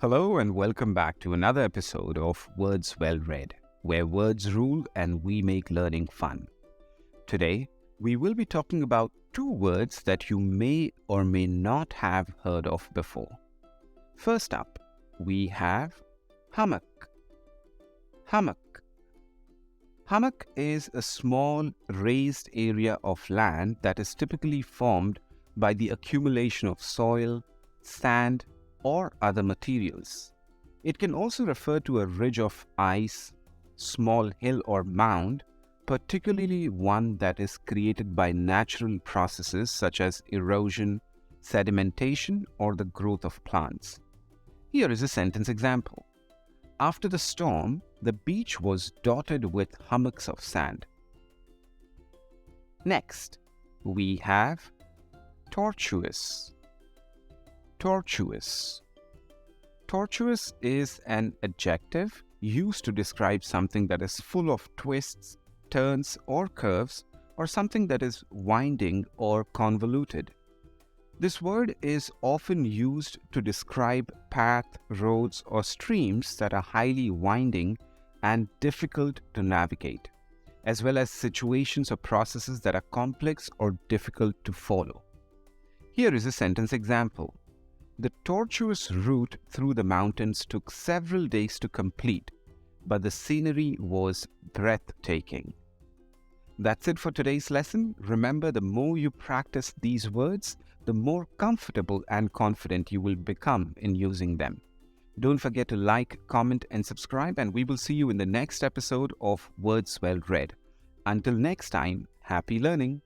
Hello and welcome back to another episode of Words Well Read, where words rule and we make learning fun. Today, we will be talking about two words that you may or may not have heard of before. First up, we have hummock. Hummock. Hummock is a small raised area of land that is typically formed by the accumulation of soil, sand, or other materials. It can also refer to a ridge of ice, small hill or mound, particularly one that is created by natural processes such as erosion, sedimentation, or the growth of plants. Here is a sentence example. After the storm, the beach was dotted with hummocks of sand. Next, we have tortuous. Tortuous. Tortuous is an adjective used to describe something that is full of twists, turns, or curves, or something that is winding or convoluted. This word is often used to describe paths, roads, or streams that are highly winding and difficult to navigate, as well as situations or processes that are complex or difficult to follow. Here is a sentence example. The tortuous route through the mountains took several days to complete, but the scenery was breathtaking. That's it for today's lesson. Remember, the more you practice these words, the more comfortable and confident you will become in using them. Don't forget to like, comment, and subscribe, and we will see you in the next episode of Words Well Read. Until next time, happy learning.